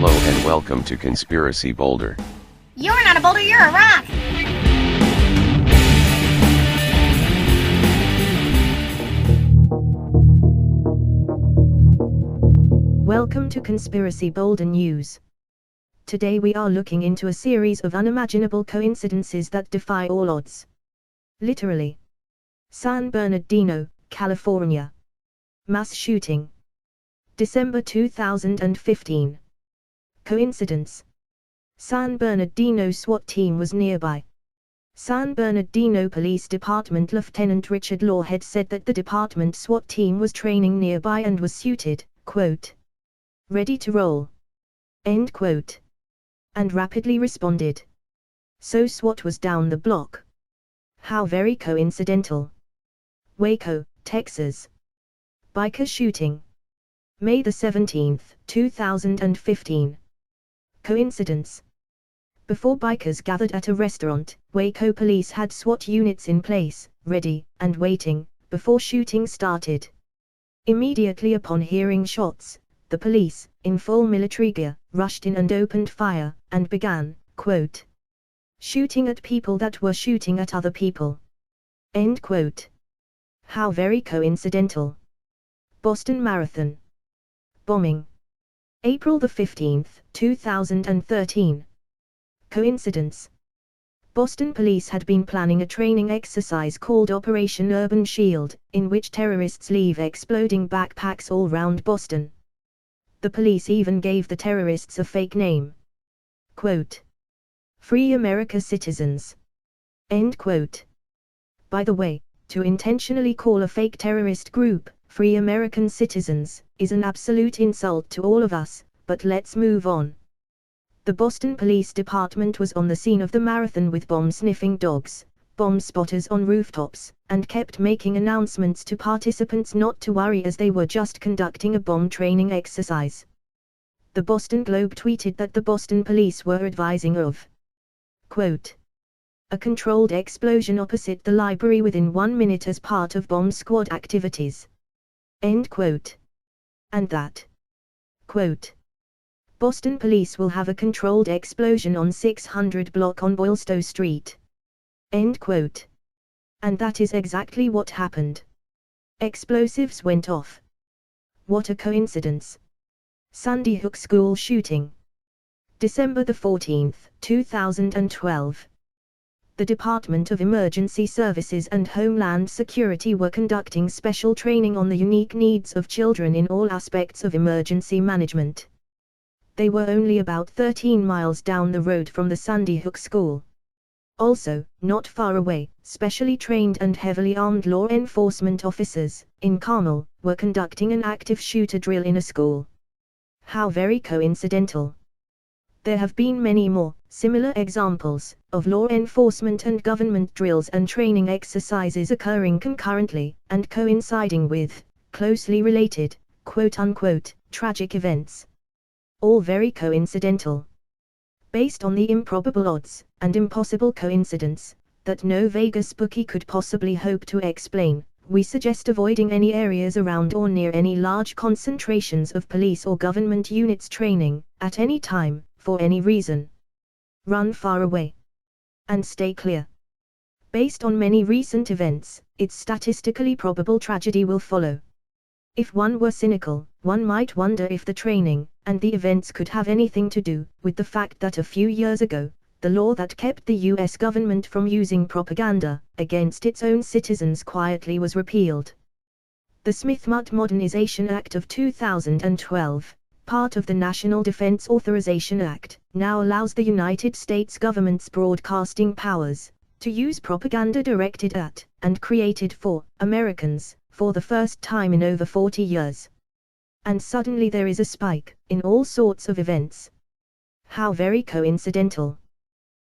Hello and welcome to Conspiracy Boulder. You're not a boulder, you're a rock! Welcome to Conspiracy Boulder News. Today we are looking into a series of unimaginable coincidences that defy all odds. Literally. San Bernardino, California. Mass shooting. December 2015. Coincidence. San Bernardino SWAT team was nearby. San Bernardino Police Department Lieutenant Richard Lawhead said that the department SWAT team was training nearby and was suited, quote, ready to roll, end quote, and rapidly responded. So SWAT was down the block. How very coincidental. Waco, Texas. Biker shooting. May the 17th, 2015. Coincidence. Before bikers gathered at a restaurant, Waco police had SWAT units in place, ready, and waiting, before shooting started. Immediately upon hearing shots, the police, in full military gear, rushed in and opened fire, and began, quote, shooting at people that were shooting at other people. End quote. How very coincidental. Boston Marathon. Bombing. April the 15th, 2013. Coincidence. Boston police had been planning a training exercise called Operation Urban Shield, in which terrorists leave exploding backpacks all round Boston. The police even gave the terrorists a fake name. Quote, Free America Citizens. End quote. By the way, to intentionally call a fake terrorist group, Free American Citizens, is an absolute insult to all of us, but let's move on. The Boston Police Department was on the scene of the marathon with bomb-sniffing dogs, bomb spotters on rooftops, and kept making announcements to participants not to worry as they were just conducting a bomb training exercise. The Boston Globe tweeted that the Boston police were advising of, quote, a controlled explosion opposite the library within 1 minute as part of bomb squad activities. End quote. And that, quote, Boston police will have a controlled explosion on 600 block on Boylston Street. End quote. And that is exactly what happened. Explosives went off. What a coincidence. Sandy Hook school shooting. December the 14th, 2012. The Department of Emergency Services and Homeland Security were conducting special training on the unique needs of children in all aspects of emergency management. They were only about 13 miles down the road from the Sandy Hook School. Also, not far away, specially trained and heavily armed law enforcement officers, in Carmel, were conducting an active shooter drill in a school. How very coincidental. There have been many more, similar examples, of law enforcement and government drills and training exercises occurring concurrently, and coinciding with, closely related, quote-unquote, tragic events. All very coincidental. Based on the improbable odds, and impossible coincidence, that no Vegas bookie could possibly hope to explain, we suggest avoiding any areas around or near any large concentrations of police or government units training, at any time, for any reason. Run far away. And stay clear. Based on many recent events, it's statistically probable tragedy will follow. If one were cynical, one might wonder if the training, and the events could have anything to do with the fact that a few years ago, the law that kept the US government from using propaganda against its own citizens quietly was repealed. The Smith Mundt Modernization Act of 2012, part of the National Defense Authorization Act, now allows the United States government's broadcasting powers to use propaganda directed at, and created for, Americans, for the first time in over 40 years. And suddenly there is a spike, in all sorts of events. How very coincidental.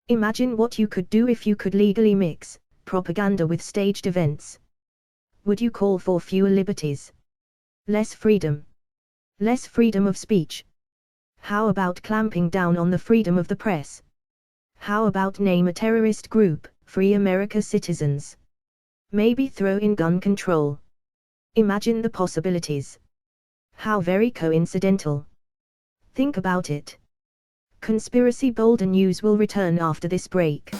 Imagine what you could do if you could legally mix propaganda with staged events. Would you call for fewer liberties? Less freedom? Less freedom of speech? How about clamping down on the freedom of the press? How about name a terrorist group, Free America Citizens? Maybe throw in gun control. Imagine the possibilities. How very coincidental. Think about it. Conspiracy Boulder News will return after this break.